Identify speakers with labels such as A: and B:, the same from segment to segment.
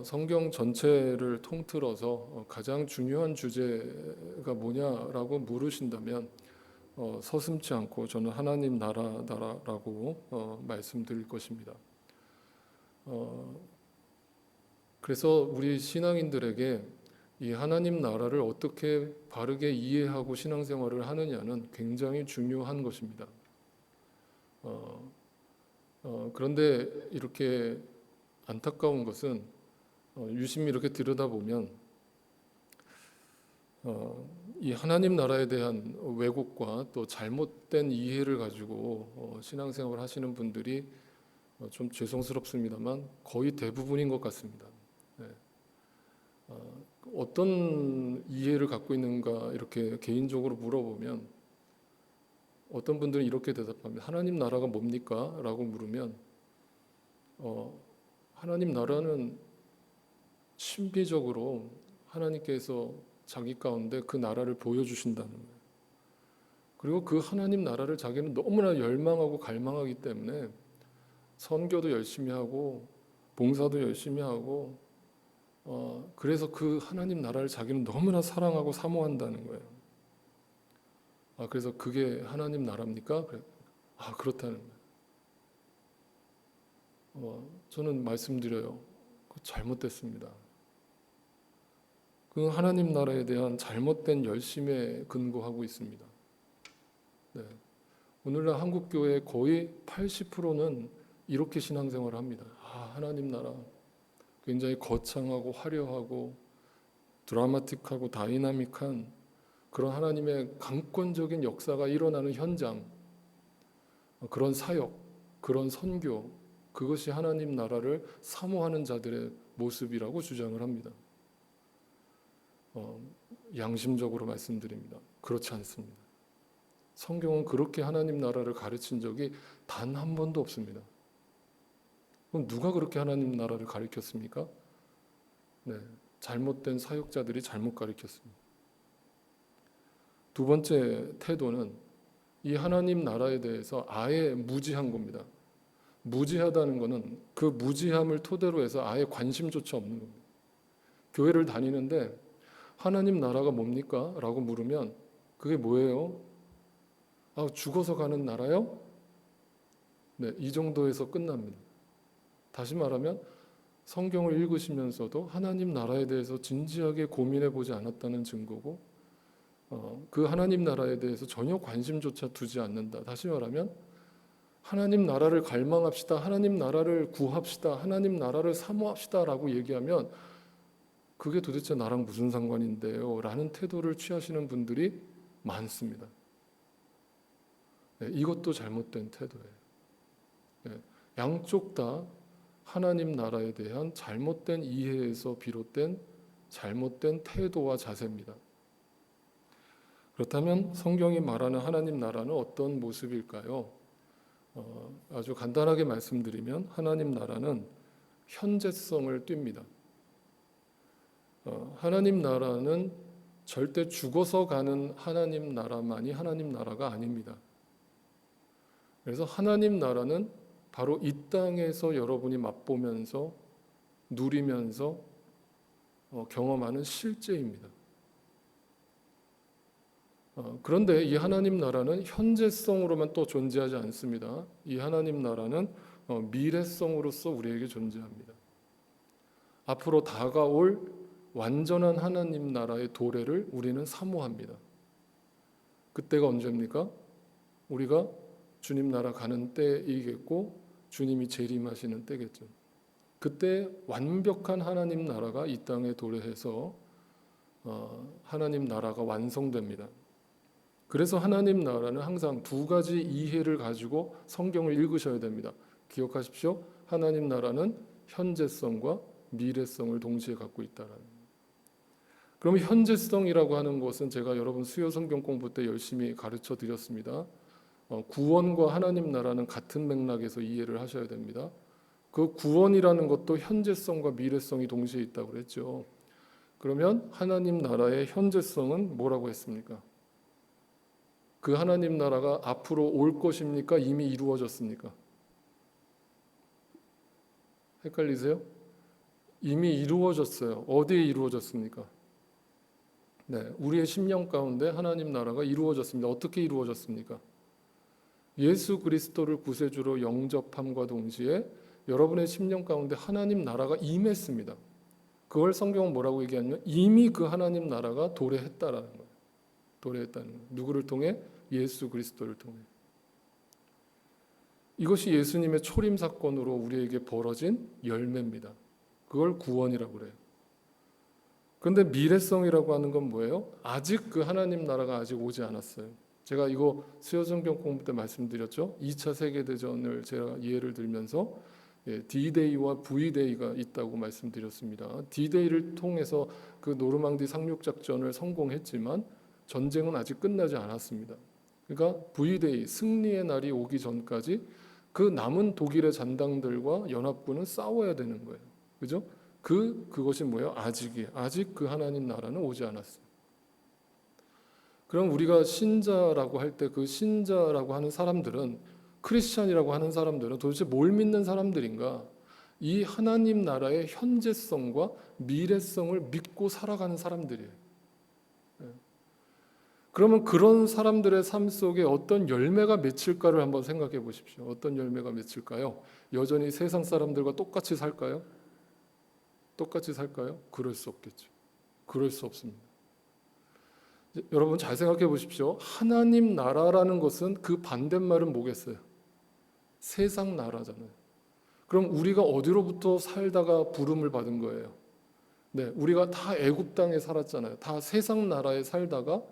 A: 성경 전체를 통틀어서 가장 중요한 주제가 뭐냐라고 물으신다면 서슴지 않고 저는 하나님 나라라고 말씀드릴 것입니다. 그래서 우리 신앙인들에게 이 하나님 나라를 어떻게 바르게 이해하고 신앙생활을 하느냐는 굉장히 중요한 것입니다. 그런데 이렇게 안타까운 것은 유심히 이렇게 들여다보면 이 하나님 나라에 대한 왜곡과 또 잘못된 이해를 가지고 신앙생활을 하시는 분들이 좀 죄송스럽습니다만 거의 대부분인 것 같습니다. 네. 어떤 이해를 갖고 있는가 이렇게 개인적으로 물어보면 어떤 분들은 이렇게 대답합니다. 하나님 나라가 뭡니까? 라고 물으면 하나님 나라는 신비적으로 하나님께서 자기 가운데 그 나라를 보여주신다는 거예요. 그리고 그 하나님 나라를 자기는 너무나 열망하고 갈망하기 때문에 선교도 열심히 하고 봉사도 열심히 하고 그래서 그 하나님 나라를 자기는 너무나 사랑하고 사모한다는 거예요. 그래서 그게 하나님 나라입니까? 그렇다는 거예요. 저는 말씀드려요. 잘못됐습니다. 그 하나님 나라에 대한 잘못된 열심에 근거하고 있습니다. 네. 오늘날 한국 교회 거의 80%는 이렇게 신앙생활을 합니다. 하나님 나라 굉장히 거창하고 화려하고 드라마틱하고 다이나믹한 그런 하나님의 강권적인 역사가 일어나는 현장, 그런 사역, 그런 선교, 그것이 하나님 나라를 사모하는 자들의 모습이라고 주장을 합니다. 양심적으로 말씀드립니다. 그렇지 않습니다. 성경은 그렇게 하나님 나라를 가르친 적이 단 한 번도 없습니다. 그럼 누가 그렇게 하나님 나라를 가르쳤습니까? 네, 잘못된 사역자들이 잘못 가르쳤습니다. 두 번째 태도는 이 하나님 나라에 대해서 아예 무지한 겁니다. 무지하다는 것은 그 무지함을 토대로 해서 아예 관심조차 없는 겁니다. 교회를 다니는데 하나님 나라가 뭡니까? 라고 물으면 그게 뭐예요? 죽어서 가는 나라요? 네, 이 정도에서 끝납니다. 다시 말하면 성경을 읽으시면서도 하나님 나라에 대해서 진지하게 고민해 보지 않았다는 증거고 그 하나님 나라에 대해서 전혀 관심조차 두지 않는다. 다시 말하면 하나님 나라를 갈망합시다. 하나님 나라를 구합시다. 하나님 나라를 사모합시다 라고 얘기하면 그게 도대체 나랑 무슨 상관인데요? 라는 태도를 취하시는 분들이 많습니다. 네, 이것도 잘못된 태도예요. 네, 양쪽 다 하나님 나라에 대한 잘못된 이해에서 비롯된 잘못된 태도와 자세입니다. 그렇다면 성경이 말하는 하나님 나라는 어떤 모습일까요? 아주 간단하게 말씀드리면 하나님 나라는 현재성을 띱니다. 하나님 나라는 절대 죽어서 가는 하나님 나라만이 하나님 나라가 아닙니다. 그래서 하나님 나라는 바로 이 땅에서 여러분이 맛보면서 누리면서 경험하는 실제입니다. 그런데 이 하나님 나라는 현재성으로만 또 존재하지 않습니다. 이 하나님 나라는 미래성으로서 우리에게 존재합니다. 앞으로 다가올 완전한 하나님 나라의 도래를 우리는 사모합니다. 그때가 언제입니까? 우리가 주님 나라 가는 때이겠고 주님이 재림하시는 때겠죠. 그때 완벽한 하나님 나라가 이 땅에 도래해서 하나님 나라가 완성됩니다. 그래서 하나님 나라는 항상 두 가지 이해를 가지고 성경을 읽으셔야 됩니다. 기억하십시오. 하나님 나라는 현재성과 미래성을 동시에 갖고 있다는. 그러면 현재성이라고 하는 것은 제가 여러분 수요 성경 공부 때 열심히 가르쳐 드렸습니다. 구원과 하나님 나라는 같은 맥락에서 이해를 하셔야 됩니다. 그 구원이라는 것도 현재성과 미래성이 동시에 있다고 그랬죠. 그러면 하나님 나라의 현재성은 뭐라고 했습니까? 그 하나님 나라가 앞으로 올 것입니까? 이미 이루어졌습니까? 헷갈리세요? 이미 이루어졌어요. 어디에 이루어졌습니까? 네, 우리의 심령 가운데 하나님 나라가 이루어졌습니다. 어떻게 이루어졌습니까? 예수 그리스도를 구세주로 영접함과 동시에 여러분의 심령 가운데 하나님 나라가 임했습니다. 그걸 성경은 뭐라고 얘기하냐면 이미 그 하나님 나라가 도래했다라는 거예요. 도래했다는 거예요. 누구를 통해? 예수 그리스도를 통해. 이것이 예수님의 초림 사건으로 우리에게 벌어진 열매입니다. 그걸 구원이라고 그래요. 그런데 미래성이라고 하는 건 뭐예요? 아직 그 하나님 나라가 아직 오지 않았어요. 제가 이거 수요성경 공부 때 말씀드렸죠. 2차 세계대전을 제가 예를 들면서 D-Day와 V-Day가 있다고 말씀드렸습니다. D-Day를 통해서 그 노르망디 상륙작전을 성공했지만 전쟁은 아직 끝나지 않았습니다. 그러니까 V-Day, 승리의 날이 오기 전까지 그 남은 독일의 잔당들과 연합군은 싸워야 되는 거예요. 그죠? 그것이 뭐예요? 아직 그 하나님 나라는 오지 않았어요. 그럼 우리가 신자라고 할 때 그 신자라고 하는 사람들은 크리스찬이라고 하는 사람들은 도대체 뭘 믿는 사람들인가? 이 하나님 나라의 현재성과 미래성을 믿고 살아가는 사람들이에요. 그러면 그런 사람들의 삶 속에 어떤 열매가 맺힐까를 한번 생각해 보십시오. 어떤 열매가 맺힐까요? 여전히 세상 사람들과 똑같이 살까요? 똑같이 살까요? 그럴 수 없겠죠. 그럴 수 없습니다. 여러분 잘 생각해 보십시오. 하나님 나라라는 것은 그 반대말은 뭐겠어요? 세상 나라잖아요. 그럼 우리가 어디로부터 살다가 부름을 받은 거예요? 네, 우리가 다 애굽 땅에 살았잖아요. 다 세상 나라에 살다가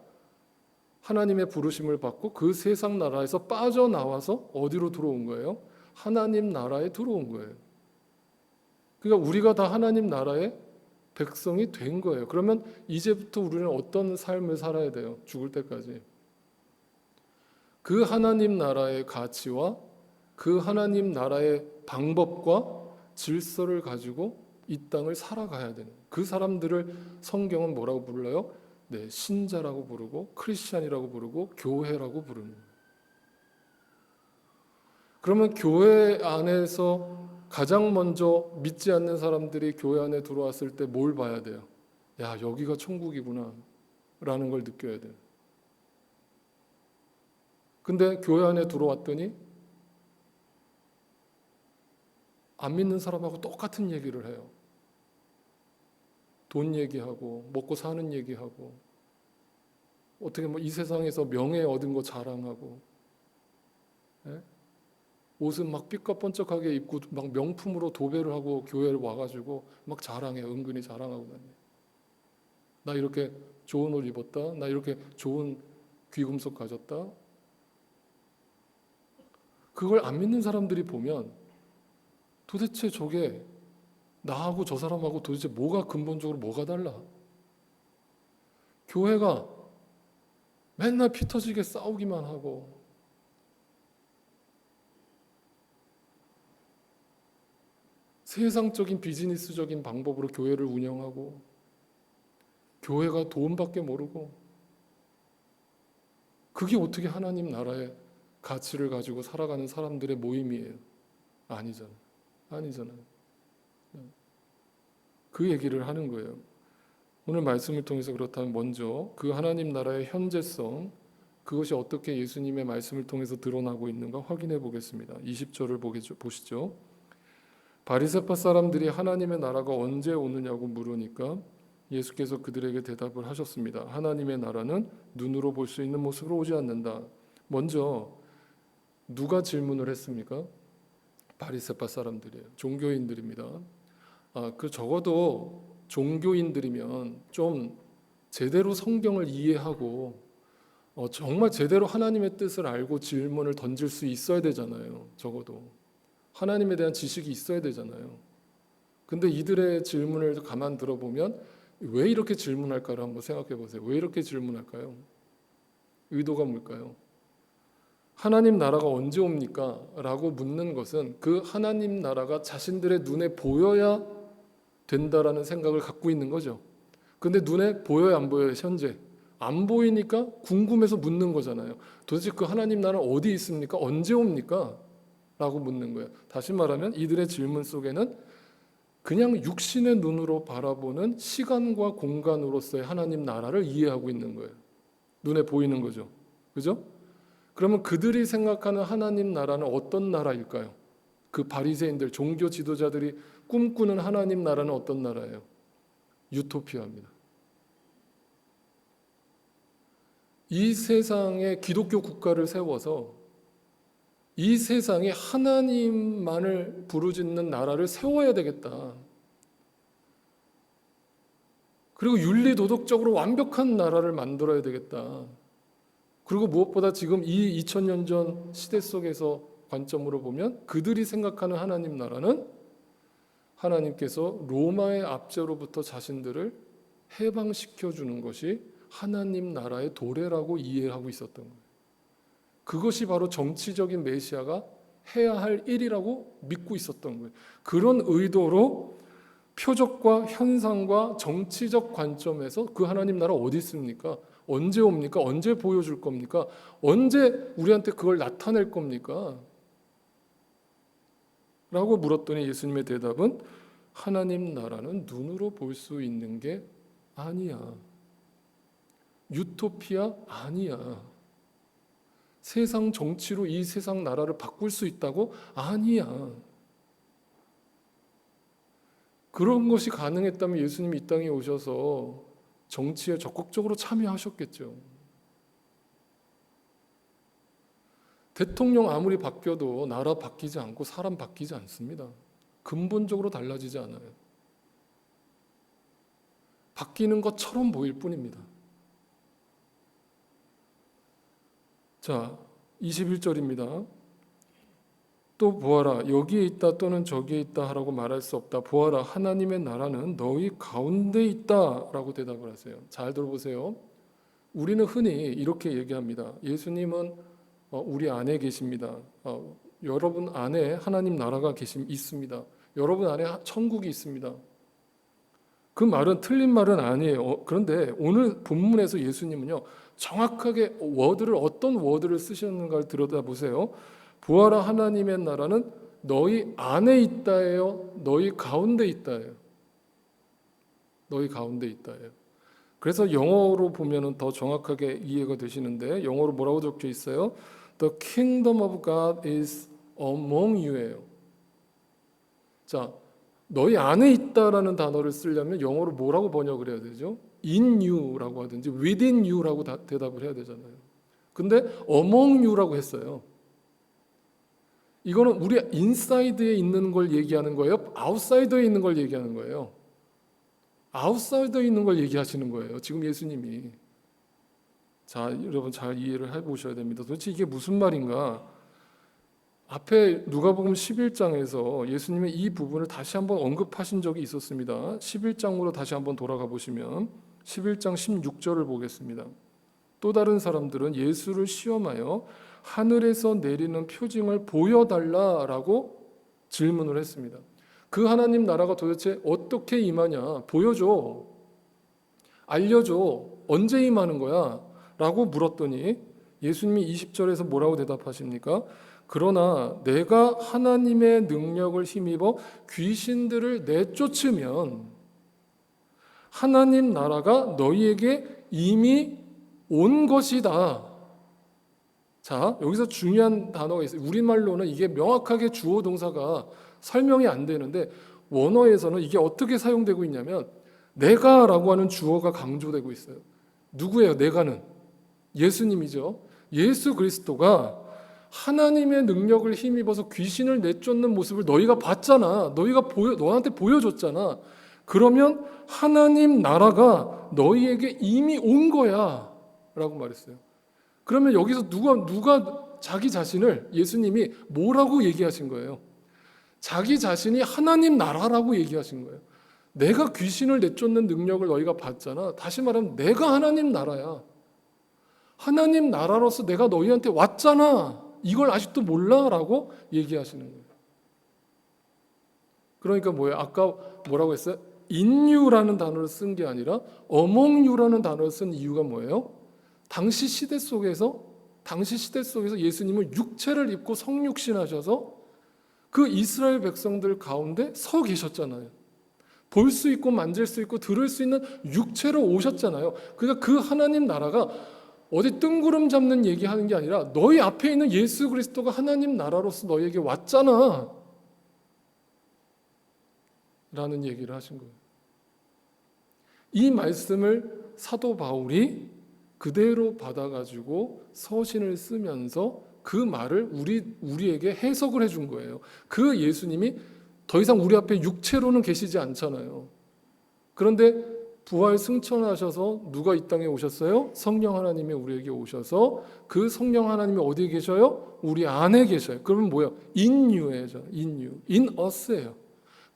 A: 하나님의 부르심을 받고 그 세상 나라에서 빠져나와서 어디로 들어온 거예요? 하나님 나라에 들어온 거예요. 그러니까 우리가 다 하나님 나라의 백성이 된 거예요. 그러면 이제부터 우리는 어떤 삶을 살아야 돼요? 죽을 때까지. 그 하나님 나라의 가치와 그 하나님 나라의 방법과 질서를 가지고 이 땅을 살아가야 되는 그 사람들을 성경은 뭐라고 불러요? 네, 신자라고 부르고 크리스찬이라고 부르고 교회라고 부르는. 그러면 교회 안에서 가장 먼저 믿지 않는 사람들이 교회 안에 들어왔을 때 뭘 봐야 돼요? 야, 여기가 천국이구나 라는 걸 느껴야 돼요. 근데 교회 안에 들어왔더니 안 믿는 사람하고 똑같은 얘기를 해요. 돈 얘기하고 먹고 사는 얘기하고 어떻게 뭐 이 세상에서 명예 얻은 거 자랑하고, 예? 옷은 막 삐까뻔쩍하게 입고 막 명품으로 도배를 하고 교회를 와가지고 막 자랑해. 은근히 자랑하고 다녀. 나 이렇게 좋은 옷 입었다. 나 이렇게 좋은 귀금속 가졌다. 그걸 안 믿는 사람들이 보면 도대체 저게 나하고 저 사람하고 도대체 뭐가 근본적으로 뭐가 달라? 교회가 맨날 피 터지게 싸우기만 하고 세상적인 비즈니스적인 방법으로 교회를 운영하고 교회가 돈밖에 모르고 그게 어떻게 하나님 나라의 가치를 가지고 살아가는 사람들의 모임이에요? 아니잖아요. 아니잖아요. 그 얘기를 하는 거예요. 오늘 말씀을 통해서 그렇다면 먼저 그 하나님 나라의 현재성, 그것이 어떻게 예수님의 말씀을 통해서 드러나고 있는가 확인해 보겠습니다. 20절을 보시죠. 바리새파 사람들이 하나님의 나라가 언제 오느냐고 물으니까 예수께서 그들에게 대답을 하셨습니다. 하나님의 나라는 눈으로 볼 수 있는 모습으로 오지 않는다. 먼저 누가 질문을 했습니까? 바리새파 사람들이에요. 종교인들입니다. 그 적어도 종교인들이면 좀 제대로 성경을 이해하고 정말 제대로 하나님의 뜻을 알고 질문을 던질 수 있어야 되잖아요. 적어도 하나님에 대한 지식이 있어야 되잖아요. 근데 이들의 질문을 가만 들어보면 왜 이렇게 질문할까를 한번 생각해 보세요. 왜 이렇게 질문할까요? 의도가 뭘까요? 하나님 나라가 언제 옵니까? 라고 묻는 것은 그 하나님 나라가 자신들의 눈에 보여야 된다라는 생각을 갖고 있는 거죠. 근데 눈에 보여요, 안 보여요? 현재 안 보이니까 궁금해서 묻는 거잖아요. 도대체 그 하나님 나라는 어디 있습니까? 언제 옵니까? 라고 묻는 거예요. 다시 말하면 이들의 질문 속에는 그냥 육신의 눈으로 바라보는 시간과 공간으로서의 하나님 나라를 이해하고 있는 거예요. 눈에 보이는 거죠. 그죠? 그러면 그들이 생각하는 하나님 나라는 어떤 나라일까요? 그 바리새인들, 종교 지도자들이 꿈꾸는 하나님 나라는 어떤 나라예요? 유토피아입니다. 이 세상에 기독교 국가를 세워서 이 세상에 하나님만을 부르짖는 나라를 세워야 되겠다. 그리고 윤리 도덕적으로 완벽한 나라를 만들어야 되겠다. 그리고 무엇보다 지금 이 2000년 전 시대 속에서 관점으로 보면 그들이 생각하는 하나님 나라는 하나님께서 로마의 압제로부터 자신들을 해방시켜 주는 것이 하나님 나라의 도래라고 이해하고 있었던 거예요. 그것이 바로 정치적인 메시아가 해야 할 일이라고 믿고 있었던 거예요. 그런 의도로 표적과 현상과 정치적 관점에서 그 하나님 나라 어디 있습니까? 언제 옵니까? 언제 보여줄 겁니까? 언제 우리한테 그걸 나타낼 겁니까? 라고 물었더니 예수님의 대답은 하나님 나라는 눈으로 볼 수 있는 게 아니야. 유토피아 아니야. 세상 정치로 이 세상 나라를 바꿀 수 있다고? 아니야. 그런 것이 가능했다면 예수님이 이 땅에 오셔서 정치에 적극적으로 참여하셨겠죠. 대통령 아무리 바뀌어도 나라 바뀌지 않고 사람 바뀌지 않습니다. 근본적으로 달라지지 않아요. 바뀌는 것처럼 보일 뿐입니다. 자, 21절입니다. 또 보아라, 여기에 있다 또는 저기에 있다 하라고 말할 수 없다. 보아라, 하나님의 나라는 너희 가운데 있다 라고 대답을 하세요. 잘 들어보세요. 우리는 흔히 이렇게 얘기합니다. 예수님은 우리 안에 계십니다. 여러분 안에 하나님 나라가 있습니다. 여러분 안에 천국이 있습니다. 그 말은 틀린 말은 아니에요. 그런데 오늘 본문에서 예수님은요, 정확하게 어떤 워드를 쓰셨는가를 들여다보세요. 보아라, 하나님의 나라는 너희 안에 있다예요, 너희 가운데 있다예요. 너희 가운데 있다예요. 그래서 영어로 보면은 더 정확하게 이해가 되시는데, 영어로 뭐라고 적혀 있어요? The kingdom of God is among you예요. 자, 너희 안에 있다라는 단어를 쓰려면 영어로 뭐라고 번역을 해야 되죠? In you라고 하든지 within you라고 대답을 해야 되잖아요. 근데 among you라고 했어요. 이거는 우리 인사이드에 있는 걸 얘기하는 거예요? 아웃사이드에 있는 걸 얘기하는 거예요? 아웃사이드에 있는 걸 얘기하시는 거예요, 지금 예수님이. 자, 여러분 잘 이해를 해보셔야 됩니다. 도대체 이게 무슨 말인가? 앞에 누가복음 11장에서 예수님의 이 부분을 다시 한번 언급하신 적이 있었습니다. 11장으로 다시 한번 돌아가 보시면 11장 16절을 보겠습니다. 또 다른 사람들은 예수를 시험하여 하늘에서 내리는 표징을 보여달라라고 질문을 했습니다. 그 하나님 나라가 도대체 어떻게 임하냐? 보여줘. 알려줘. 언제 임하는 거야? 라고 물었더니 예수님이 20절에서 뭐라고 대답하십니까? 그러나 내가 하나님의 능력을 힘입어 귀신들을 내쫓으면 하나님 나라가 너희에게 이미 온 것이다. 자, 여기서 중요한 단어가 있어요. 우리말로는 이게 명확하게 주어 동사가 설명이 안 되는데 원어에서는 이게 어떻게 사용되고 있냐면 내가라고 하는 주어가 강조되고 있어요. 누구예요? 내가는 예수님이죠. 예수 그리스도가 하나님의 능력을 힘입어서 귀신을 내쫓는 모습을 너희가 봤잖아. 너한테 보여줬잖아. 그러면 하나님 나라가 너희에게 이미 온 거야 라고 말했어요. 그러면 여기서 누가 자기 자신을 예수님이 뭐라고 얘기하신 거예요? 자기 자신이 하나님 나라라고 얘기하신 거예요. 내가 귀신을 내쫓는 능력을 너희가 봤잖아. 다시 말하면 내가 하나님 나라야. 하나님 나라로서 내가 너희한테 왔잖아. 이걸 아직도 몰라? 라고 얘기하시는 거예요. 그러니까 뭐예요? 아까 뭐라고 했어요? in you라는 단어를 쓴 게 아니라 among you라는 단어를 쓴 이유가 뭐예요? 당시 시대 속에서 예수님은 육체를 입고 성육신하셔서 그 이스라엘 백성들 가운데 서 계셨잖아요. 볼 수 있고 만질 수 있고 들을 수 있는 육체로 오셨잖아요. 그러니까 그 하나님 나라가 어디 뜬구름 잡는 얘기하는 게 아니라 너희 앞에 있는 예수 그리스도가 하나님 나라로서 너희에게 왔잖아 라는 얘기를 하신 거예요. 이 말씀을 사도 바울이 그대로 받아가지고 서신을 쓰면서 그 말을 우리에게 해석을 해준 거예요. 그 예수님이 더 이상 우리 앞에 육체로는 계시지 않잖아요. 그런데 부활 승천하셔서 누가 이 땅에 오셨어요? 성령 하나님이 우리에게 오셔서 그 성령 하나님이 어디에 계셔요? 우리 안에 계셔요. 그러면 뭐예요? In you예요. In you. In us예요.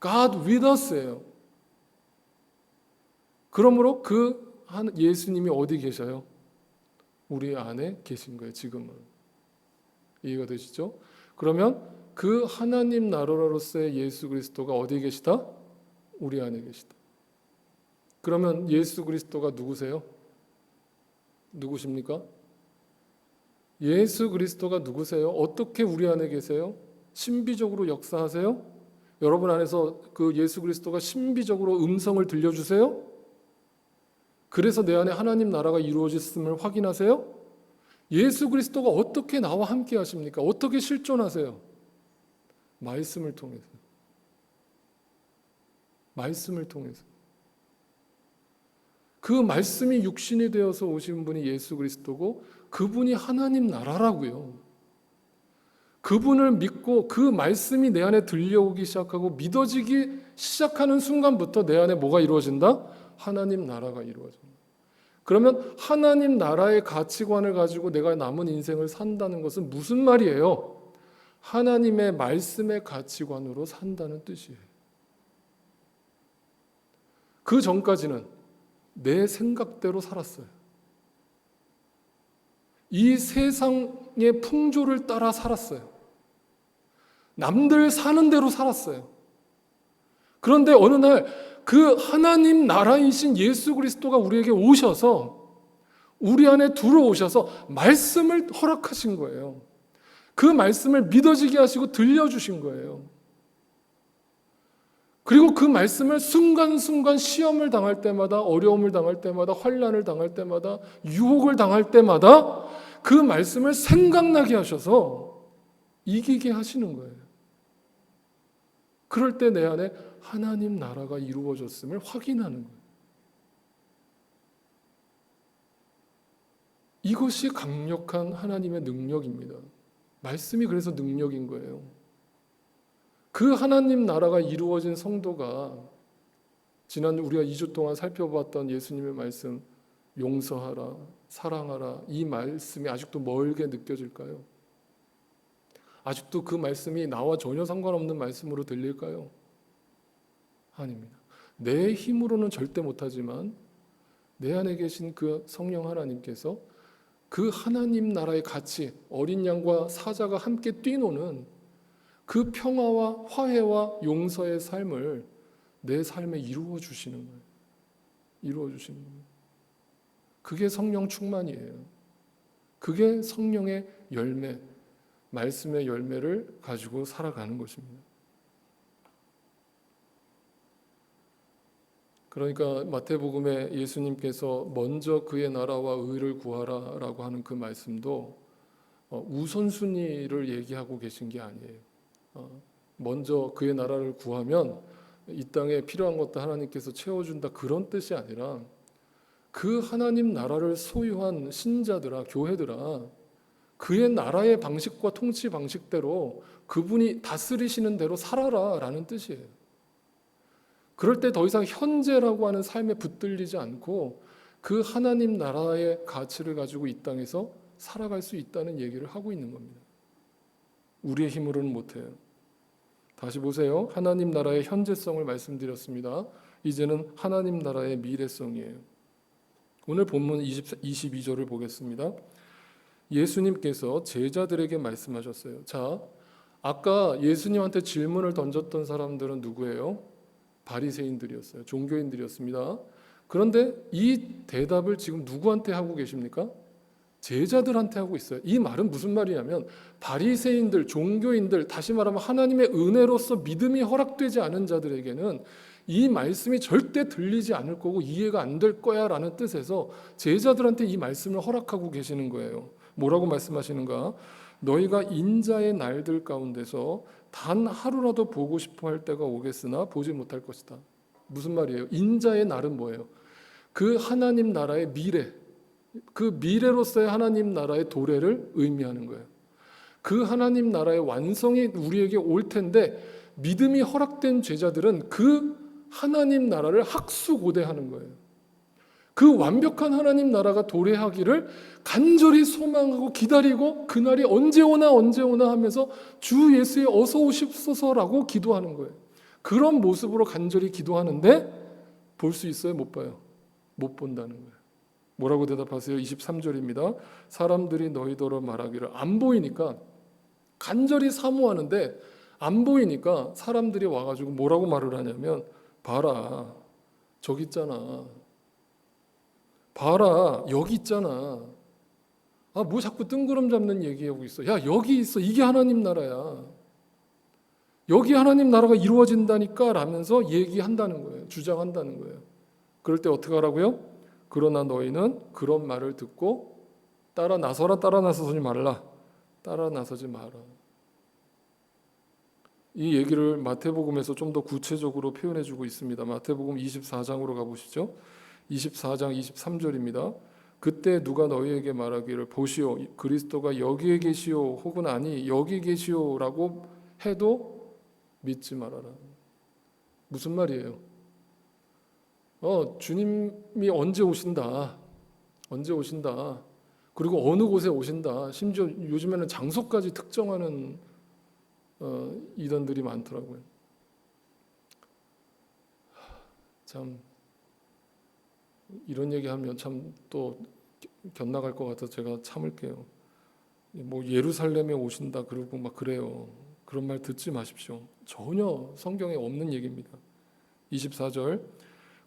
A: God with us예요. 그러므로 그 예수님이 어디 계셔요? 우리 안에 계신 거예요. 지금은. 이해가 되시죠? 그러면 그 하나님 나라로서의 예수 그리스도가 어디에 계시다? 우리 안에 계시다. 그러면 예수 그리스도가 누구세요? 누구십니까? 예수 그리스도가 누구세요? 어떻게 우리 안에 계세요? 신비적으로 역사하세요? 여러분 안에서 그 예수 그리스도가 신비적으로 음성을 들려주세요? 그래서 내 안에 하나님 나라가 이루어졌음을 확인하세요? 예수 그리스도가 어떻게 나와 함께 하십니까? 어떻게 실존하세요? 말씀을 통해서. 말씀을 통해서. 그 말씀이 육신이 되어서 오신 분이 예수 그리스도고 그분이 하나님 나라라고요. 그분을 믿고 그 말씀이 내 안에 들려오기 시작하고 믿어지기 시작하는 순간부터 내 안에 뭐가 이루어진다? 하나님 나라가 이루어진다. 그러면 하나님 나라의 가치관을 가지고 내가 남은 인생을 산다는 것은 무슨 말이에요? 하나님의 말씀의 가치관으로 산다는 뜻이에요. 그 전까지는 내 생각대로 살았어요. 이 세상의 풍조를 따라 살았어요. 남들 사는 대로 살았어요. 그런데 어느 날 그 하나님 나라이신 예수 그리스도가 우리에게 오셔서 우리 안에 들어오셔서 말씀을 허락하신 거예요. 그 말씀을 믿어지게 하시고 들려주신 거예요. 그리고 그 말씀을 순간순간 시험을 당할 때마다 어려움을 당할 때마다 환난을 당할 때마다 유혹을 당할 때마다 그 말씀을 생각나게 하셔서 이기게 하시는 거예요. 그럴 때 내 안에 하나님 나라가 이루어졌음을 확인하는 거예요. 이것이 강력한 하나님의 능력입니다. 말씀이 그래서 능력인 거예요. 그 하나님 나라가 이루어진 성도가 지난 우리가 2주 동안 살펴봤던 예수님의 말씀 용서하라, 사랑하라 이 말씀이 아직도 멀게 느껴질까요? 아직도 그 말씀이 나와 전혀 상관없는 말씀으로 들릴까요? 아닙니다. 내 힘으로는 절대 못하지만 내 안에 계신 그 성령 하나님께서 그 하나님 나라의 가치, 어린 양과 사자가 함께 뛰노는 그 평화와 화해와 용서의 삶을 내 삶에 이루어 주시는 거예요. 이루어 주시는 거예요. 그게 성령 충만이에요. 그게 성령의 열매, 말씀의 열매를 가지고 살아가는 것입니다. 그러니까 마태복음에 예수님께서 먼저 그의 나라와 의를 구하라라고 하는 그 말씀도 우선순위를 얘기하고 계신 게 아니에요. 먼저 그의 나라를 구하면 이 땅에 필요한 것도 하나님께서 채워준다 그런 뜻이 아니라 그 하나님 나라를 소유한 신자들아, 교회들아, 그의 나라의 방식과 통치 방식대로 그분이 다스리시는 대로 살아라라는 뜻이에요. 그럴 때 더 이상 현재라고 하는 삶에 붙들리지 않고 그 하나님 나라의 가치를 가지고 이 땅에서 살아갈 수 있다는 얘기를 하고 있는 겁니다. 우리의 힘으로는 못해요. 다시 보세요. 하나님 나라의 현재성을 말씀드렸습니다. 이제는 하나님 나라의 미래성이에요. 오늘 본문 22절을 보겠습니다. 예수님께서 제자들에게 말씀하셨어요. 자, 아까 예수님한테 질문을 던졌던 사람들은 누구예요? 바리새인들이었어요. 종교인들이었습니다. 그런데 이 대답을 지금 누구한테 하고 계십니까? 제자들한테 하고 있어요. 이 말은 무슨 말이냐면 바리새인들, 종교인들, 다시 말하면 하나님의 은혜로서 믿음이 허락되지 않은 자들에게는 이 말씀이 절대 들리지 않을 거고 이해가 안 될 거야 라는 뜻에서 제자들한테 이 말씀을 허락하고 계시는 거예요. 뭐라고 말씀하시는가? 너희가 인자의 날들 가운데서 단 하루라도 보고 싶어 할 때가 오겠으나 보지 못할 것이다. 무슨 말이에요? 인자의 날은 뭐예요? 그 하나님 나라의 미래, 그 미래로서의 하나님 나라의 도래를 의미하는 거예요. 그 하나님 나라의 완성이 우리에게 올 텐데 믿음이 허락된 제자들은 그 하나님 나라를 학수고대하는 거예요. 그 완벽한 하나님 나라가 도래하기를 간절히 소망하고 기다리고 그날이 언제 오나 하면서 주 예수에 어서 오십소서라고 기도하는 거예요. 그런 모습으로 간절히 기도하는데 볼 수 있어요? 못 봐요? 못 본다는 거예요. 뭐라고 대답하세요? 23절입니다. 사람들이 너희더러 말하기를, 안 보이니까 간절히 사모하는데 안 보이니까 사람들이 와가지고 뭐라고 말을 하냐면, 봐라 저기 있잖아, 봐라 여기 있잖아, 아 뭐 자꾸 뜬구름 잡는 얘기하고 있어, 야 여기 있어, 이게 하나님 나라야, 여기 하나님 나라가 이루어진다니까 라면서 얘기한다는 거예요. 주장한다는 거예요. 그럴 때 어떻게 하라고요? 그러나 너희는 그런 말을 듣고 따라 나서라, 따라 나서지 말라, 따라 나서지 마라. 이 얘기를 마태복음에서 좀 더 구체적으로 표현해 주고 있습니다. 마태복음 24장으로 가보시죠. 24장 23절입니다. 그때 누가 너희에게 말하기를 보시오 그리스도가 여기에 계시오 혹은 아니 여기 계시오라고 해도 믿지 말아라. 무슨 말이에요? 주님이 언제 오신다, 언제 오신다, 그리고 어느 곳에 오신다, 심지어 요즘에는 장소까지 특정하는 이단들이 많더라고요. 참 이런 얘기하면 참 또 곁나갈 것 같아서 제가 참을게요. 뭐 예루살렘에 오신다 그러고 막 그래요. 그런 말 듣지 마십시오. 전혀 성경에 없는 얘기입니다. 24절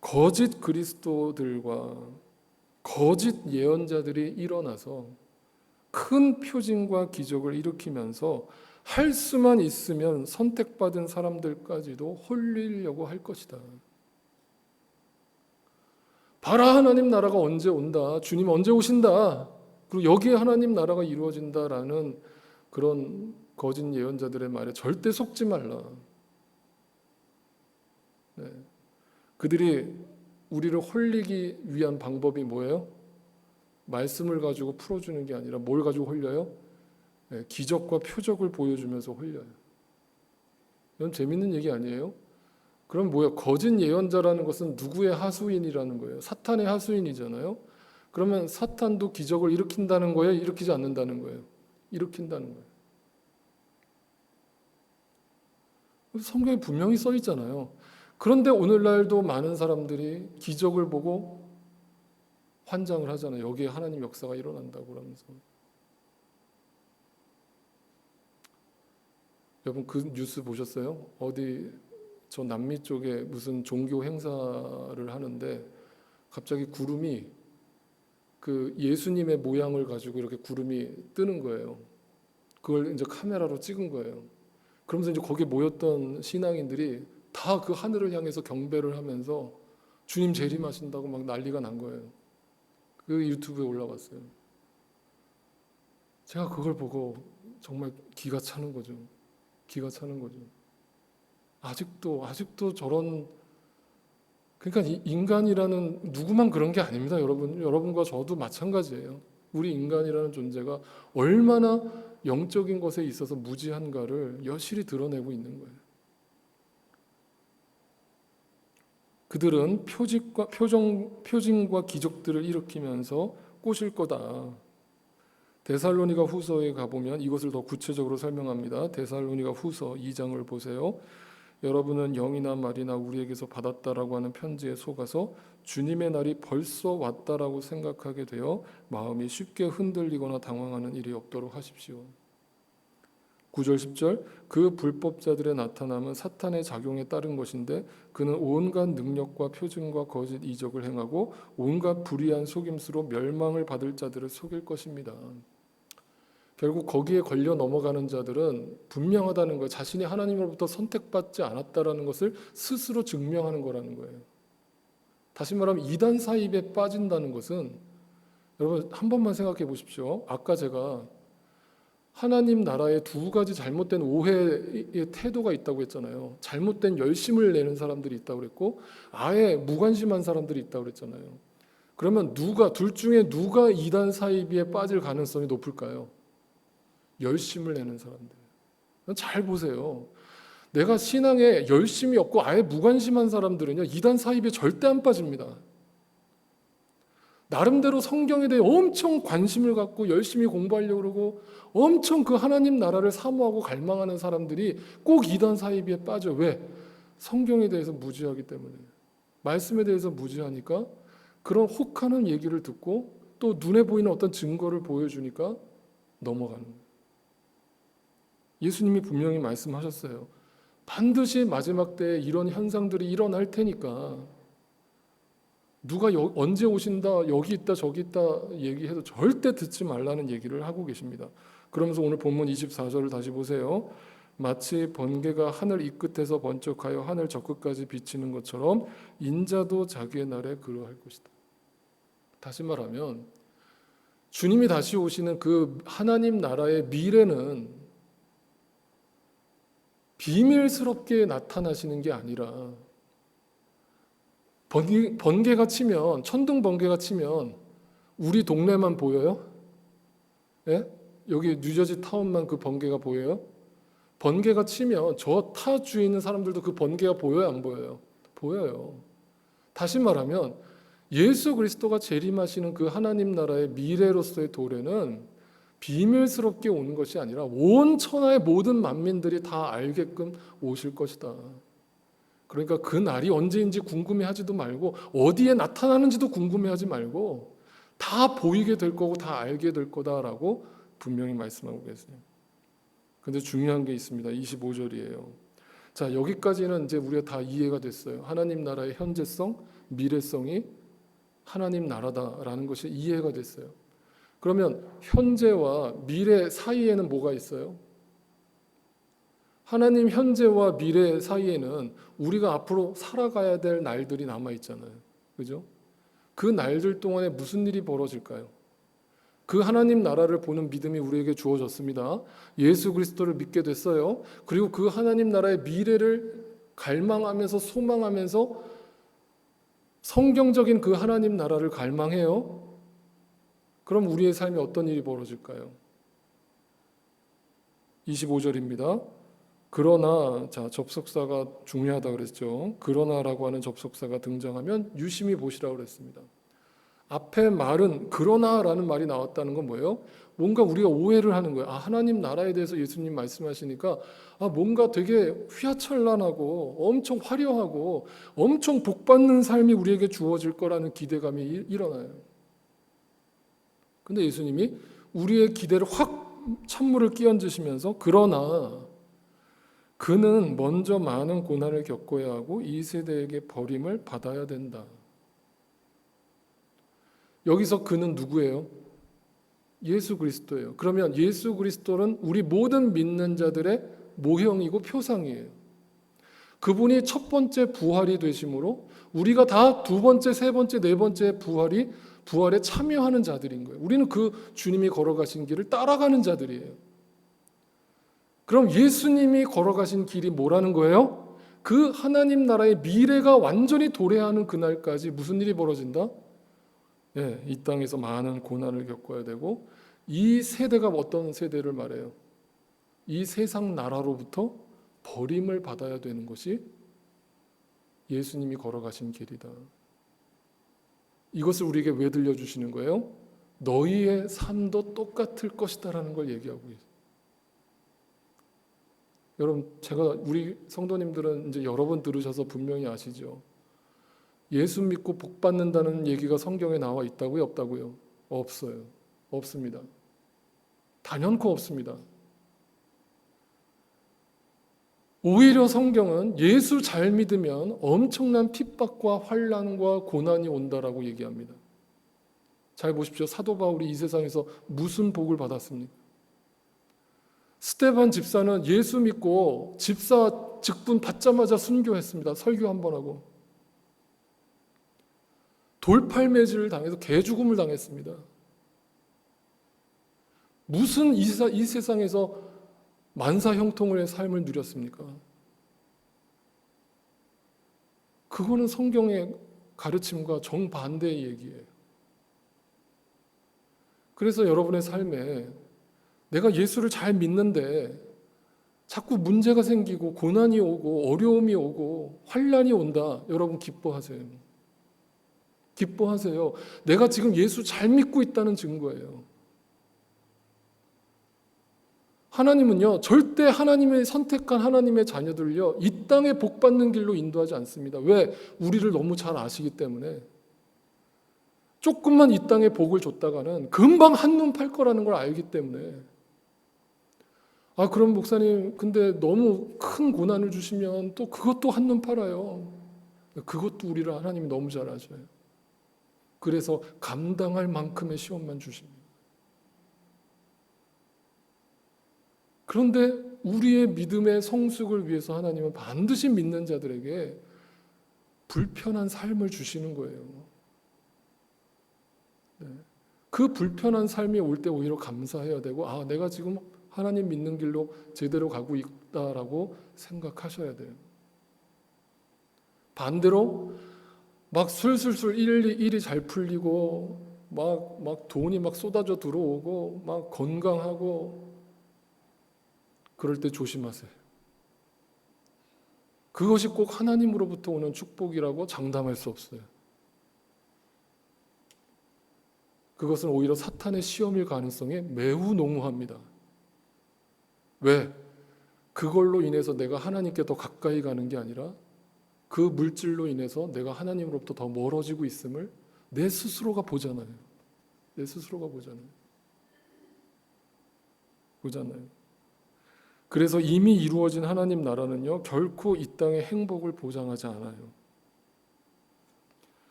A: 거짓 그리스도들과 거짓 예언자들이 일어나서 큰 표징과 기적을 일으키면서 할 수만 있으면 선택받은 사람들까지도 홀리려고 할 것이다. 봐라 하나님 나라가 언제 온다, 주님 언제 오신다, 그리고 여기에 하나님 나라가 이루어진다라는 그런 거짓 예언자들의 말에 절대 속지 말라. 네. 그들이 우리를 홀리기 위한 방법이 뭐예요? 말씀을 가지고 풀어주는 게 아니라 뭘 가지고 홀려요? 네, 기적과 표적을 보여주면서 홀려요. 이건 재밌는 얘기 아니에요? 그럼 뭐야? 거짓 예언자라는 것은 누구의 하수인이라는 거예요? 사탄의 하수인이잖아요. 그러면 사탄도 기적을 일으킨다는 거예요? 일으키지 않는다는 거예요? 일으킨다는 거예요. 성경에 분명히 써 있잖아요. 그런데 오늘날도 많은 사람들이 기적을 보고 환장을 하잖아요. 여기에 하나님 역사가 일어난다고 그러면서. 여러분 그 뉴스 보셨어요? 어디 저 남미 쪽에 무슨 종교 행사를 하는데 갑자기 구름이 그 예수님의 모양을 가지고 이렇게 구름이 뜨는 거예요. 그걸 이제 카메라로 찍은 거예요. 그러면서 이제 거기에 모였던 신앙인들이 다 그 하늘을 향해서 경배를 하면서 주님 재림하신다고 막 난리가 난 거예요. 그 유튜브에 올라갔어요. 제가 그걸 보고 정말 기가 차는 거죠. 기가 차는 거죠. 아직도 저런, 그러니까 인간이라는 누구만 그런 게 아닙니다. 여러분과 저도 마찬가지예요. 우리 인간이라는 존재가 얼마나 영적인 것에 있어서 무지한가를 여실히 드러내고 있는 거예요. 그들은 표징과 기적들을 일으키면서 꼬실 거다. 데살로니가 후서에 가보면 이것을 더 구체적으로 설명합니다. 데살로니가 후서 2장을 보세요. 여러분은 영이나 말이나 우리에게서 받았다라고 하는 편지에 속아서 주님의 날이 벌써 왔다라고 생각하게 되어 마음이 쉽게 흔들리거나 당황하는 일이 없도록 하십시오. 9절 10절 그 불법자들의 나타남은 사탄의 작용에 따른 것인데 그는 온갖 능력과 표징과 거짓 이적을 행하고 온갖 불의한 속임수로 멸망을 받을 자들을 속일 것입니다. 결국 거기에 걸려 넘어가는 자들은 분명하다는 거예요. 자신이 하나님으로부터 선택받지 않았다라는 것을 스스로 증명하는 거라는 거예요. 다시 말하면 이단 사입에 빠진다는 것은, 여러분 한 번만 생각해 보십시오. 아까 제가 하나님 나라에 두 가지 잘못된 오해의 태도가 있다고 했잖아요. 잘못된 열심을 내는 사람들이 있다고 그랬고, 아예 무관심한 사람들이 있다고 그랬잖아요. 그러면 둘 중에 누가 이단 사이비에 빠질 가능성이 높을까요? 열심을 내는 사람들. 잘 보세요. 내가 신앙에 열심이 없고 아예 무관심한 사람들은요, 이단 사이비에 절대 안 빠집니다. 나름대로 성경에 대해 엄청 관심을 갖고 열심히 공부하려고 그러고 엄청 그 하나님 나라를 사모하고 갈망하는 사람들이 꼭 이단 사이비에 빠져. 왜? 성경에 대해서 무지하기 때문에. 말씀에 대해서 무지하니까 그런 혹하는 얘기를 듣고 또 눈에 보이는 어떤 증거를 보여주니까 넘어가는 거예요. 예수님이 분명히 말씀하셨어요. 반드시 마지막 때에 이런 현상들이 일어날 테니까 누가 언제 오신다, 여기 있다, 저기 있다 얘기해도 절대 듣지 말라는 얘기를 하고 계십니다. 그러면서 오늘 본문 24절을 다시 보세요. 마치 번개가 하늘 이 끝에서 번쩍하여 하늘 저 끝까지 비치는 것처럼 인자도 자기의 날에 그러할 것이다. 다시 말하면 주님이 다시 오시는 그 하나님 나라의 미래는 비밀스럽게 나타나시는 게 아니라 번개가 치면, 천둥 번개가 치면 우리 동네만 보여요? 예? 여기 뉴저지 타운만 그 번개가 보여요? 번개가 치면 저 타 주에 있는 사람들도 그 번개가 보여요, 안 보여요? 보여요. 다시 말하면 예수 그리스도가 재림하시는 그 하나님 나라의 미래로서의 도래는 비밀스럽게 오는 것이 아니라 온 천하의 모든 만민들이 다 알게끔 오실 것이다. 그러니까 그 날이 언제인지 궁금해하지도 말고 어디에 나타나는지도 궁금해하지 말고 다 보이게 될 거고 다 알게 될 거다라고 분명히 말씀하고 계세요. 근데 중요한 게 있습니다. 25절이에요. 자, 여기까지는 이제 우리가 다 이해가 됐어요. 하나님 나라의 현재성, 미래성이 하나님 나라다라는 것이 이해가 됐어요. 그러면 현재와 미래 사이에는 뭐가 있어요? 하나님 현재와 미래 사이에는 우리가 앞으로 살아가야 될 날들이 남아 있잖아요. 그죠? 그 날들 동안에 무슨 일이 벌어질까요? 그 하나님 나라를 보는 믿음이 우리에게 주어졌습니다. 예수 그리스도를 믿게 됐어요. 그리고 그 하나님 나라의 미래를 갈망하면서 소망하면서 성경적인 그 하나님 나라를 갈망해요. 그럼 우리의 삶에 어떤 일이 벌어질까요? 25절입니다. 그러나, 자, 접속사가 중요하다고 그랬죠. 그러나라고 하는 접속사가 등장하면 유심히 보시라고 그랬습니다. 앞에 말은 그러나라는 말이 나왔다는 건 뭐예요? 뭔가 우리가 오해를 하는 거예요. 아, 하나님 나라에 대해서 예수님 말씀하시니까 뭔가 되게 휘하찬란하고 엄청 화려하고 엄청 복받는 삶이 우리에게 주어질 거라는 기대감이 일어나요. 근데 예수님이 우리의 기대를 확 찬물을 끼얹으시면서 그러나 그는 먼저 많은 고난을 겪어야 하고 이 세대에게 버림을 받아야 된다. 여기서 그는 누구예요? 예수 그리스도예요. 그러면 예수 그리스도는 우리 모든 믿는 자들의 모형이고 표상이에요. 그분이 첫 번째 부활이 되심으로 우리가 다 두 번째, 세 번째, 네 번째 부활에 참여하는 자들인 거예요. 우리는 그 주님이 걸어가신 길을 따라가는 자들이에요. 그럼 예수님이 걸어가신 길이 뭐라는 거예요? 그 하나님 나라의 미래가 완전히 도래하는 그날까지 무슨 일이 벌어진다? 네, 이 땅에서 많은 고난을 겪어야 되고 이 세대가 어떤 세대를 말해요? 이 세상 나라로부터 버림을 받아야 되는 것이 예수님이 걸어가신 길이다. 이것을 우리에게 왜 들려주시는 거예요? 너희의 삶도 똑같을 것이다라는 걸 얘기하고 있어요. 여러분, 제가 우리 성도님들은 이제 여러 번 들으셔서 분명히 아시죠? 예수 믿고 복 받는다는 얘기가 성경에 나와 있다고요? 없다고요? 없어요. 없습니다. 단연코 없습니다. 오히려 성경은 예수 잘 믿으면 엄청난 핍박과 환난과 고난이 온다라고 얘기합니다. 잘 보십시오. 사도 바울이 이 세상에서 무슨 복을 받았습니까? 스데반 집사는 예수 믿고 집사 직분 받자마자 순교했습니다. 설교 한 번 하고. 돌팔매질을 당해서 개죽음을 당했습니다. 무슨 이 세상에서 만사형통의 삶을 누렸습니까? 그거는 성경의 가르침과 정반대의 얘기예요. 그래서 여러분의 삶에 내가 예수를 잘 믿는데 자꾸 문제가 생기고 고난이 오고 어려움이 오고 환난이 온다. 여러분 기뻐하세요. 기뻐하세요. 내가 지금 예수 잘 믿고 있다는 증거예요. 하나님은요, 절대 하나님의 선택한 하나님의 자녀들을요, 이 땅에 복 받는 길로 인도하지 않습니다. 왜? 우리를 너무 잘 아시기 때문에. 조금만 이 땅에 복을 줬다가는 금방 한눈 팔 거라는 걸 알기 때문에. 아, 그럼 목사님, 근데 너무 큰 고난을 주시면 또 그것도 한눈 팔아요. 그것도 우리를 하나님이 너무 잘 아셔요. 그래서 감당할 만큼의 시험만 주십니다. 그런데 우리의 믿음의 성숙을 위해서 하나님은 반드시 믿는 자들에게 불편한 삶을 주시는 거예요. 네. 그 불편한 삶이 올 때 오히려 감사해야 되고, 아, 내가 지금 하나님 믿는 길로 제대로 가고 있다라고 생각하셔야 돼요. 반대로 막 술술술 일이 잘 풀리고 막 돈이 막 쏟아져 들어오고 막 건강하고 그럴 때 조심하세요. 그것이 꼭 하나님으로부터 오는 축복이라고 장담할 수 없어요. 그것은 오히려 사탄의 시험일 가능성이 매우 농후합니다. 왜? 그걸로 인해서 내가 하나님께 더 가까이 가는 게 아니라 그 물질로 인해서 내가 하나님으로부터 더 멀어지고 있음을 내 스스로가 보잖아요. 내 스스로가 보잖아요. 그래서 이미 이루어진 하나님 나라는요, 결코 이 땅의 행복을 보장하지 않아요.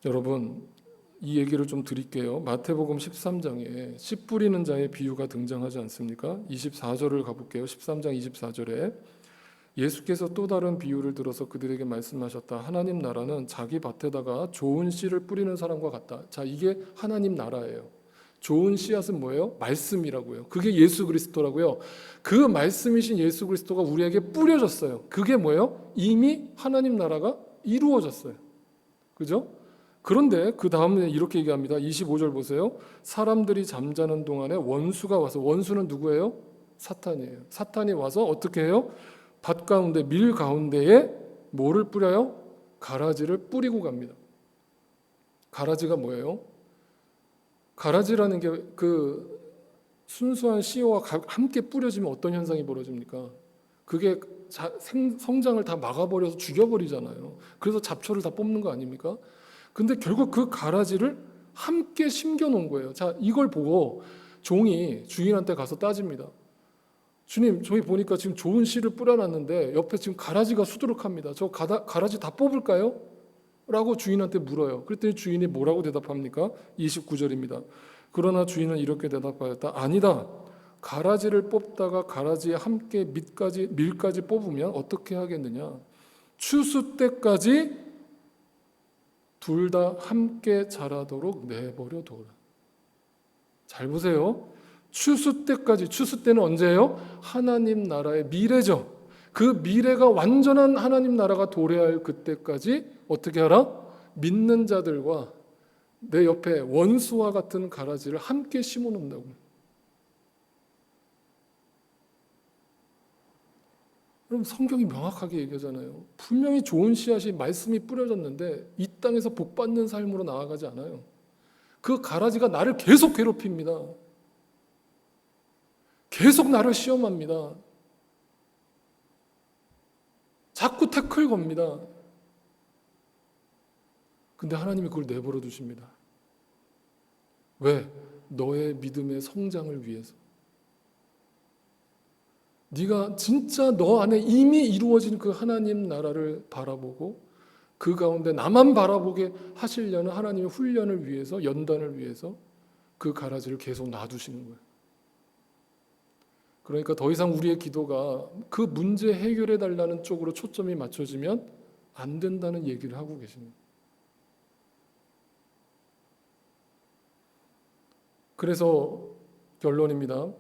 A: 여러분, 이 얘기를 좀 드릴게요. 마태복음 13장에 씨 뿌리는 자의 비유가 등장하지 않습니까? 24절을 가볼게요. 13장 24절에 예수께서 또 다른 비유를 들어서 그들에게 말씀하셨다. 하나님 나라는 자기 밭에다가 좋은 씨를 뿌리는 사람과 같다. 자, 이게 하나님 나라예요. 좋은 씨앗은 뭐예요? 말씀이라고요. 그게 예수 그리스도라고요. 그 말씀이신 예수 그리스도가 우리에게 뿌려졌어요. 그게 뭐예요? 이미 하나님 나라가 이루어졌어요. 그죠? 그런데 그 다음에 이렇게 얘기합니다. 25절 보세요. 사람들이 잠자는 동안에 원수가 와서, 원수는 누구예요? 사탄이에요. 사탄이 와서 어떻게 해요? 밭 가운데, 밀 가운데에 뭐를 뿌려요? 가라지를 뿌리고 갑니다. 가라지가 뭐예요? 가라지라는 게 그 순수한 씨와 함께 뿌려지면 어떤 현상이 벌어집니까? 그게 성장을 다 막아버려서 죽여버리잖아요. 그래서 잡초를 다 뽑는 거 아닙니까? 근데 결국 그 가라지를 함께 심겨 놓은 거예요. 자, 이걸 보고 종이 주인한테 가서 따집니다. 주님, 저희 보니까 지금 좋은 씨를 뿌려놨는데 옆에 지금 가라지가 수두룩합니다. 저 가라지 다 뽑을까요? 라고 주인한테 물어요. 그랬더니 주인이 뭐라고 대답합니까? 29절입니다. 그러나 주인은 이렇게 대답하였다. 아니다. 가라지를 뽑다가 가라지에 함께 밀까지 뽑으면 어떻게 하겠느냐? 추수 때까지 둘 다 함께 자라도록 내버려 둬라. 잘 보세요. 추수 때까지, 추수 때는 언제예요? 하나님 나라의 미래죠. 그 미래가 완전한 하나님 나라가 도래할 그때까지 어떻게 하라? 믿는 자들과 내 옆에 원수와 같은 가라지를 함께 심어 놓는다고. 그럼 성경이 명확하게 얘기하잖아요. 분명히 좋은 씨앗이 말씀이 뿌려졌는데 이 땅에서 복 받는 삶으로 나아가지 않아요. 그 가라지가 나를 계속 괴롭힙니다. 계속 나를 시험합니다. 자꾸 태클 겁니다. 근데 하나님이 그걸 내버려 두십니다. 왜? 너의 믿음의 성장을 위해서. 네가 진짜 너 안에 이미 이루어진 그 하나님 나라를 바라보고 그 가운데 나만 바라보게 하시려는 하나님의 훈련을 위해서, 연단을 위해서 그 가라지를 계속 놔두시는 거예요. 그러니까 더 이상 우리의 기도가 그 문제 해결해 달라는 쪽으로 초점이 맞춰지면 안 된다는 얘기를 하고 계십니다. 그래서 결론입니다.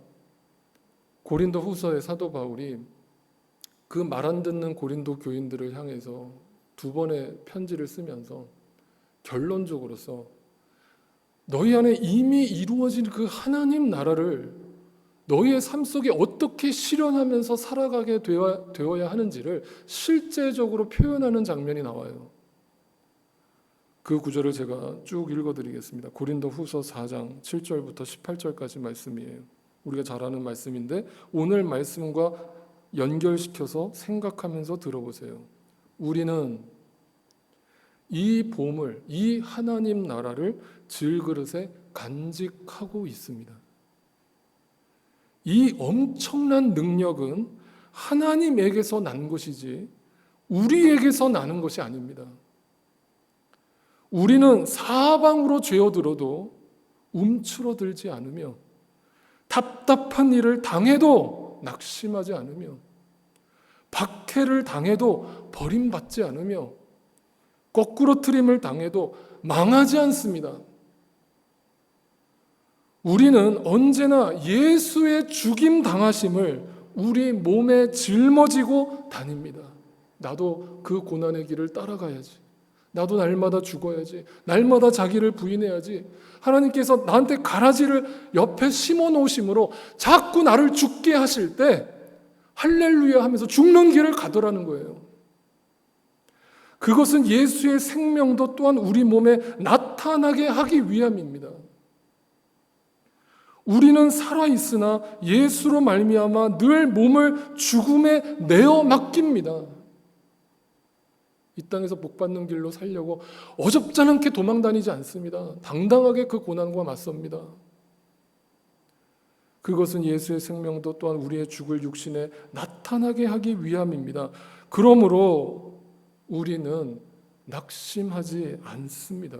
A: 고린도 후서의 사도 바울이 그 말 안 듣는 고린도 교인들을 향해서 2번의 편지를 쓰면서 결론적으로서 너희 안에 이미 이루어진 그 하나님 나라를 너희의 삶 속에 어떻게 실현하면서 살아가게 되어야 하는지를 실제적으로 표현하는 장면이 나와요. 그 구절을 제가 쭉 읽어드리겠습니다. 고린도 후서 4장 7절부터 18절까지 말씀이에요. 우리가 잘 아는 말씀인데 오늘 말씀과 연결시켜서 생각하면서 들어보세요. 우리는 이 보물, 이 하나님 나라를 질그릇에 간직하고 있습니다. 이 엄청난 능력은 하나님에게서 난 것이지 우리에게서 나는 것이 아닙니다. 우리는 사방으로 죄어들어도 움츠러들지 않으며 답답한 일을 당해도 낙심하지 않으며 박해를 당해도 버림받지 않으며 거꾸로 트림을 당해도 망하지 않습니다. 우리는 언제나 예수의 죽임 당하심을 우리 몸에 짊어지고 다닙니다. 나도 그 고난의 길을 따라가야지. 나도 날마다 죽어야지. 날마다 자기를 부인해야지. 하나님께서 나한테 가라지를 옆에 심어 놓으심으로 자꾸 나를 죽게 하실 때 할렐루야 하면서 죽는 길을 가더라는 거예요. 그것은 예수의 생명도 또한 우리 몸에 나타나게 하기 위함입니다. 우리는 살아있으나 예수로 말미암아 늘 몸을 죽음에 내어 맡깁니다. 이 땅에서 복받는 길로 살려고 어줍잖게 도망다니지 않습니다. 당당하게 그 고난과 맞섭니다. 그것은 예수의 생명도 또한 우리의 죽을 육신에 나타나게 하기 위함입니다. 그러므로 우리는 낙심하지 않습니다.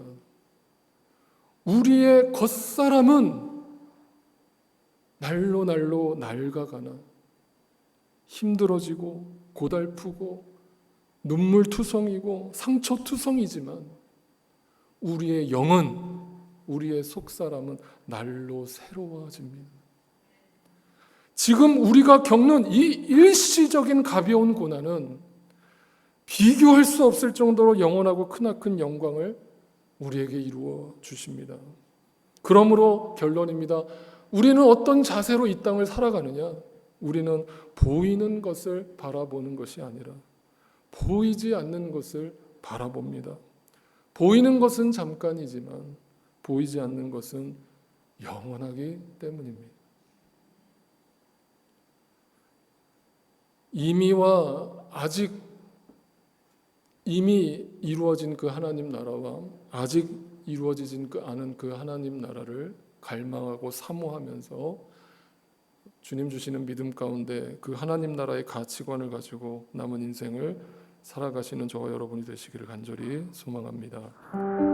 A: 우리의 겉사람은 날로 낡아가나 힘들어지고 고달프고 눈물투성이고 상처투성이지만 우리의 영은, 우리의 속사람은 날로 새로워집니다. 지금 우리가 겪는 이 일시적인 가벼운 고난은 비교할 수 없을 정도로 영원하고 크나큰 영광을 우리에게 이루어 주십니다. 그러므로 결론입니다. 우리는 어떤 자세로 이 땅을 살아가느냐? 우리는 보이는 것을 바라보는 것이 아니라 보이지 않는 것을 바라봅니다. 보이는 것은 잠깐이지만 보이지 않는 것은 영원하기 때문입니다. 이미 이루어진 그 하나님 나라와 아직 이루어지지 않은 그 하나님 나라를 갈망하고 사모하면서 주님 주시는 믿음 가운데 그 하나님 나라의 가치관을 가지고 남은 인생을 살아가시는 저와 여러분이 되시기를 간절히 소망합니다.